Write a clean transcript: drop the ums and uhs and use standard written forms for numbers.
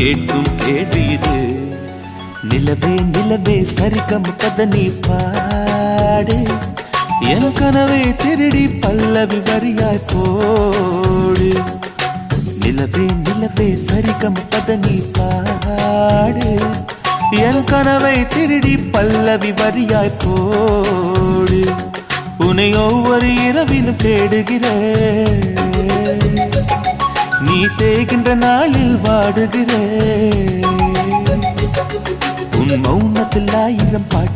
கேட்கும் கேள்வி இது. நிலவே நிலவே சரிகம் பதனி பாடு, என் கனவை திருடி பல்லவி வரியாய் போடு. நிலவே நிலவே சரிகம் பதனி பாடு, என் கனவை திருடி பல்லவி வரியாய் போடு. உன்னை ஒவ்வொரு இரவிலும் தேடுகிறேன், நீ தேகின்ற நாளில் வாடுகிறேன். உன் மௌனத்தில் 1000 பாட்டு